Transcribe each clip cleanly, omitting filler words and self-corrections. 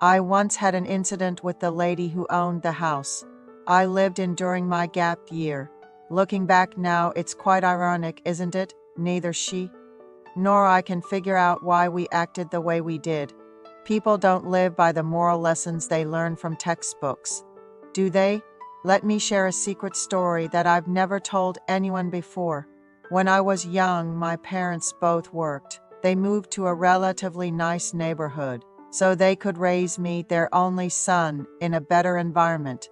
I once had an incident with the lady who owned the house I lived in during my gap year. Looking back now, it's quite ironic, isn't it? Neither she nor I can figure out why we acted the way we did. People don't live by the moral lessons they learn from textbooks, do they? Let me share a secret story that I've never told anyone before. When I was young, my parents both worked. They moved to a relatively nice neighborhood so they could raise me, their only son, in a better environment.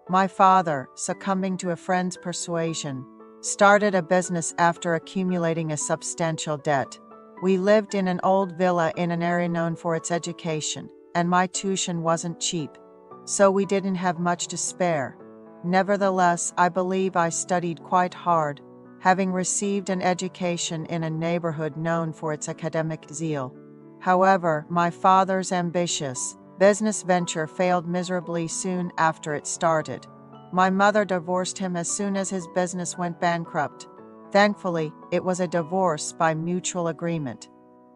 My father, succumbing to a friend's persuasion, started a business after accumulating a substantial debt. We lived in an old villa in an area known for its education, and my tuition wasn't cheap, so we didn't have much to spare. Nevertheless, I believe I studied quite hard, having received an education in a neighborhood known for its academic zeal. However, my father's ambitious business venture failed miserably soon after it started. My mother divorced him as soon as his business went bankrupt. Thankfully, it was a divorce by mutual agreement.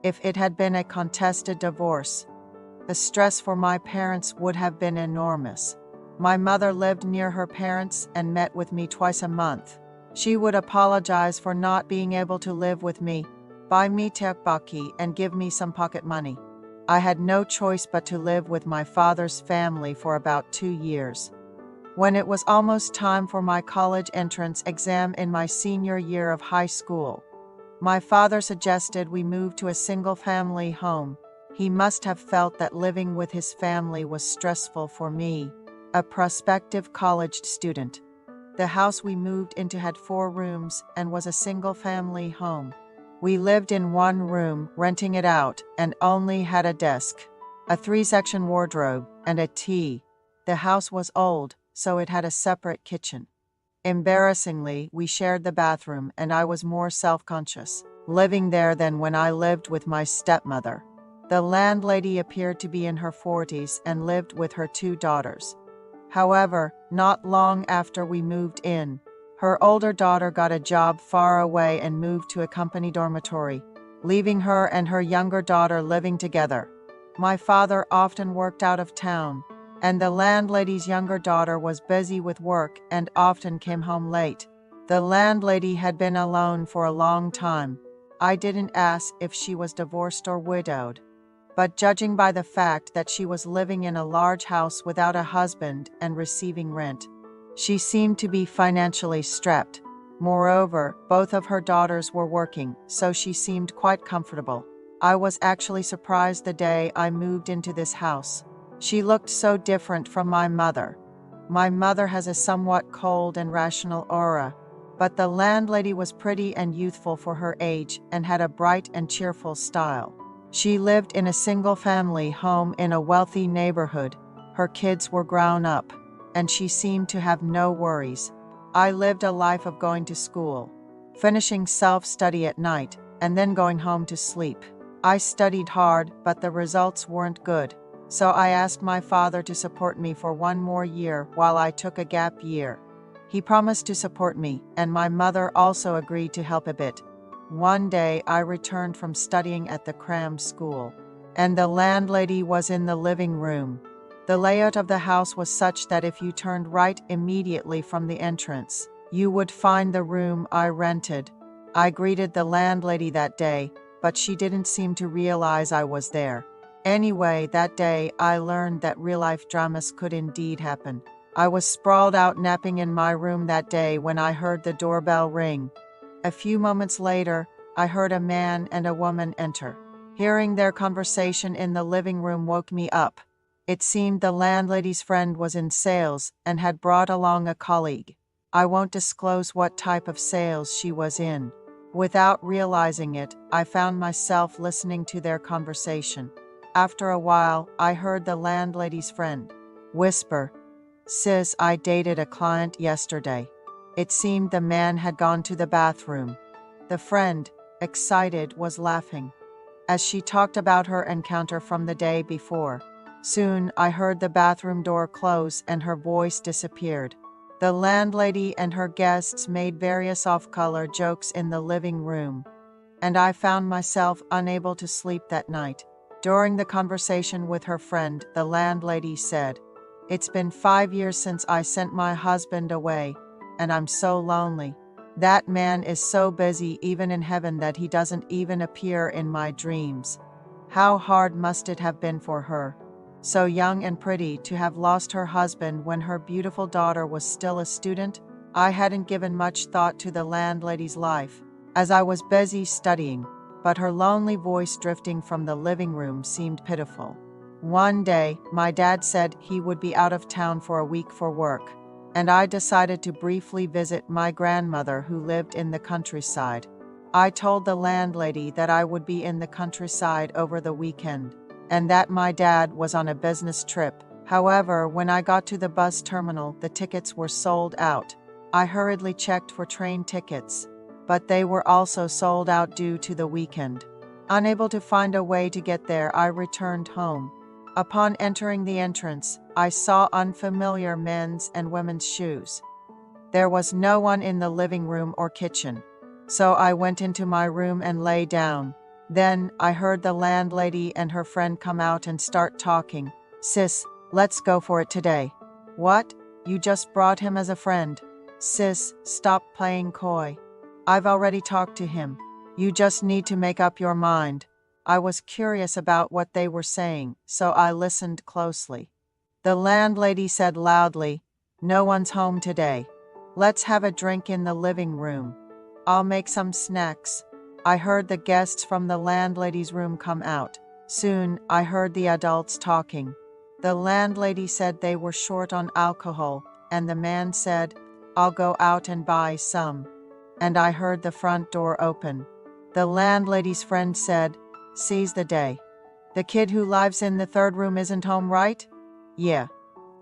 If it had been a contested divorce, the stress for my parents would have been enormous. My mother lived near her parents and met with me twice a month. She would apologize for not being able to live with me, buy me tteokbokki, and give me some pocket money. I had no choice but to live with my father's family for about 2 years. When it was almost time for my college entrance exam in my senior year of high school, my father suggested we move to a single-family home. He must have felt that living with his family was stressful for me, a prospective college student. The house we moved into had 4 rooms and was a single-family home. We lived in one room, renting it out, and only had a desk, a 3-section wardrobe, and a tea. The house was old, so it had a separate kitchen. Embarrassingly, we shared the bathroom, and I was more self-conscious living there than when I lived with my stepmother. The landlady appeared to be in her 40s and lived with her 2 daughters. However, not long after we moved in, her older daughter got a job far away and moved to a company dormitory, leaving her and her younger daughter living together. My father often worked out of town, and the landlady's younger daughter was busy with work and often came home late. The landlady had been alone for a long time. I didn't ask if she was divorced or widowed, but judging by the fact that she was living in a large house without a husband and receiving rent, she seemed to be financially strapped. Moreover, both of her daughters were working, so she seemed quite comfortable. I was actually surprised the day I moved into this house. She looked so different from my mother. My mother has a somewhat cold and rational aura, but the landlady was pretty and youthful for her age and had a bright and cheerful style. She lived in a single-family home in a wealthy neighborhood. Her kids were grown up, and she seemed to have no worries. I lived a life of going to school, finishing self-study at night, and then going home to sleep. I studied hard, but the results weren't good, so I asked my father to support me for 1 more year while I took a gap year. He promised to support me, and my mother also agreed to help a bit. One day, I returned from studying at the cram school, and the landlady was in the living room. The layout of the house was such that if you turned right immediately from the entrance, you would find the room I rented. I greeted the landlady that day, but she didn't seem to realize I was there. Anyway, that day, I learned that real-life dramas could indeed happen. I was sprawled out napping in my room that day when I heard the doorbell ring. A few moments later, I heard a man and a woman enter. Hearing their conversation in the living room woke me up. It seemed the landlady's friend was in sales and had brought along a colleague. I won't disclose what type of sales she was in. Without realizing it, I found myself listening to their conversation. After a while, I heard the landlady's friend whisper, "Sis, I dated a client yesterday." It seemed the man had gone to the bathroom. The friend, excited, was laughing as she talked about her encounter from the day before. Soon, I heard the bathroom door close and her voice disappeared. The landlady and her guests made various off-color jokes in the living room, and I found myself unable to sleep that night. During the conversation with her friend, the landlady said, "It's been 5 years since I sent my husband away, and I'm so lonely. That man is so busy even in heaven that he doesn't even appear in my dreams." How hard must it have been for her, so young and pretty, to have lost her husband when her beautiful daughter was still a student? I hadn't given much thought to the landlady's life, as I was busy studying, but her lonely voice drifting from the living room seemed pitiful. One day, my dad said he would be out of town for a week for work, and I decided to briefly visit my grandmother who lived in the countryside. I told the landlady that I would be in the countryside over the weekend, and that my dad was on a business trip. However, when I got to the bus terminal, the tickets were sold out. I hurriedly checked for train tickets, but they were also sold out due to the weekend. Unable to find a way to get there, I returned home. Upon entering the entrance, I saw unfamiliar men's and women's shoes. There was no one in the living room or kitchen, so I went into my room and lay down. Then I heard the landlady and her friend come out and start talking. "Sis, let's go for it today." "What? You just brought him as a friend?" "Sis, stop playing coy. I've already talked to him. You just need to make up your mind." I was curious about what they were saying, so I listened closely. The landlady said loudly, "No one's home today. Let's have a drink in the living room. I'll make some snacks." I heard the guests from the landlady's room come out. Soon, I heard the adults talking. The landlady said they were short on alcohol, and the man said, "I'll go out and buy some." And I heard the front door open. The landlady's friend said, "Seize the day. The kid who lives in the third room isn't home, right?" "Yeah.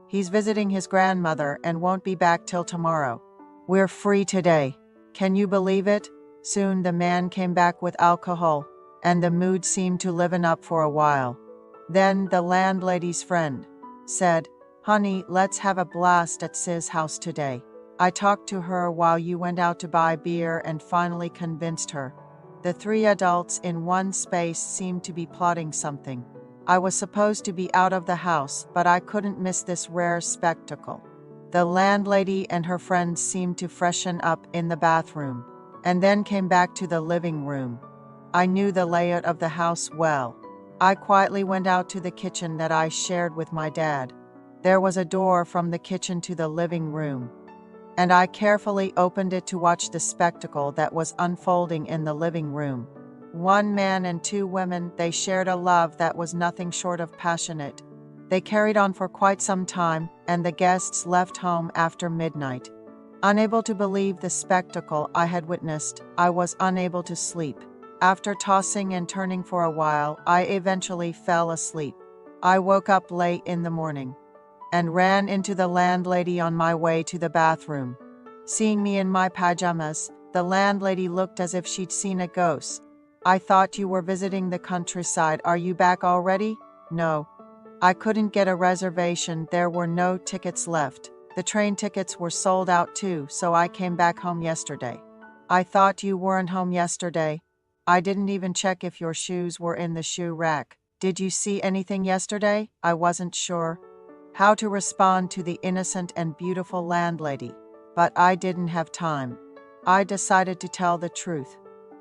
He's visiting his grandmother and won't be back till tomorrow. We're free today. Can you believe it?" Soon the man came back with alcohol, and the mood seemed to liven up for a while. Then the landlady's friend said, "Honey, let's have a blast at Sis' house today. I talked to her while you went out to buy beer and finally convinced her." The three adults in one space seemed to be plotting something. I was supposed to be out of the house, but I couldn't miss this rare spectacle. The landlady and her friends seemed to freshen up in the bathroom, and then came back to the living room. I knew the layout of the house well. I quietly went out to the kitchen that I shared with my dad. There was a door from the kitchen to the living room, and I carefully opened it to watch the spectacle that was unfolding in the living room. One man and two women, they shared a love that was nothing short of passionate. They carried on for quite some time, and the guests left home after midnight. Unable to believe the spectacle I had witnessed, I was unable to sleep. After tossing and turning for a while, I eventually fell asleep. I woke up late in the morning and ran into the landlady on my way to the bathroom. Seeing me in my pajamas, the landlady looked as if she'd seen a ghost. "I thought you were visiting the countryside. Are you back already?" "No. I couldn't get a reservation. There were no tickets left. The train tickets were sold out too, so I came back home yesterday." "I thought you weren't home yesterday. I didn't even check if your shoes were in the shoe rack. Did you see anything yesterday?" I wasn't sure how to respond to the innocent and beautiful landlady, but I didn't have time. I decided to tell the truth.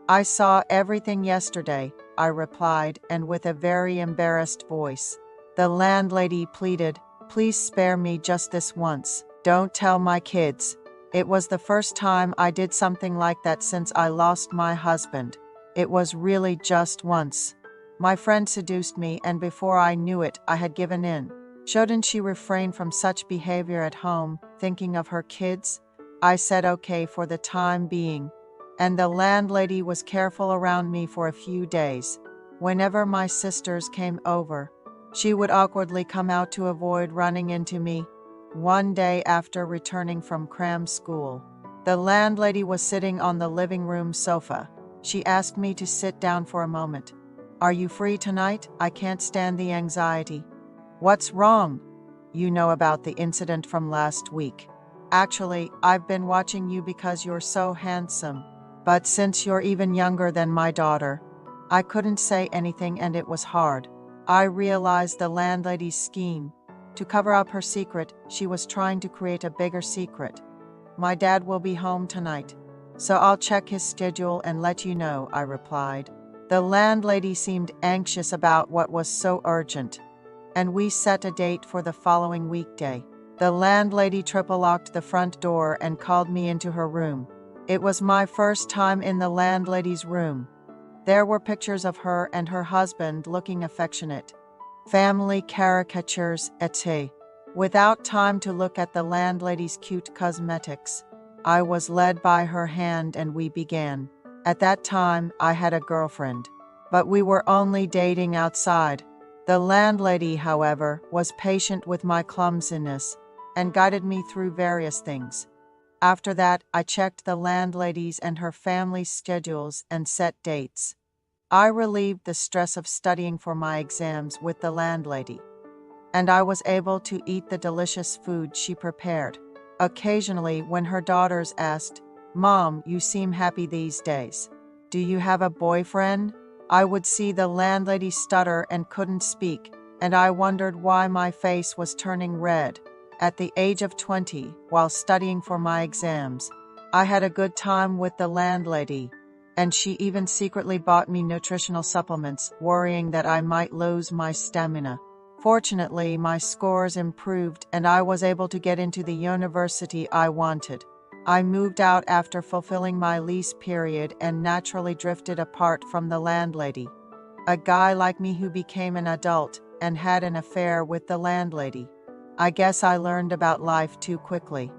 "I saw everything yesterday," I replied, and with a very embarrassed voice. The landlady pleaded, "Please spare me just this once. Don't tell my kids. It was the first time I did something like that since I lost my husband. It was really just once. My friend seduced me, and before I knew it, I had given in." Shouldn't she refrain from such behavior at home, thinking of her kids? I said okay for the time being, and the landlady was careful around me for a few days. Whenever my sisters came over, she would awkwardly come out to avoid running into me. One day after returning from cram school, the landlady was sitting on the living room sofa. She asked me to sit down for a moment. "Are you free tonight? I can't stand the anxiety." "What's wrong?" "You know about the incident from last week. Actually, I've been watching you because you're so handsome. But since you're even younger than my daughter, I couldn't say anything and it was hard. I realized the landlady's scheme. To cover up her secret, she was trying to create a bigger secret. My dad will be home tonight, so I'll check his schedule and let you know, I replied. The landlady seemed anxious about what was so urgent, and we set a date for the following weekday. The landlady triple-locked the front door and called me into her room. It was my first time in the landlady's room. There were pictures of her and her husband looking affectionate. Family caricatures, etc. Without time to look at the landlady's cute cosmetics, I was led by her hand and we began. At that time, I had a girlfriend, but we were only dating outside. The landlady, however, was patient with my clumsiness and guided me through various things. After that, I checked the landlady's and her family's schedules and set dates. I relieved the stress of studying for my exams with the landlady, and I was able to eat the delicious food she prepared. Occasionally, when her daughters asked, "Mom, you seem happy these days. Do you have a boyfriend?" I would see the landlady stutter and couldn't speak, and I wondered why my face was turning red. At the age of 20, while studying for my exams, I had a good time with the landlady, and she even secretly bought me nutritional supplements, worrying that I might lose my stamina. Fortunately, my scores improved and I was able to get into the university I wanted. I moved out after fulfilling my lease period and naturally drifted apart from the landlady. A guy like me who became an adult and had an affair with the landlady. I guess I learned about life too quickly.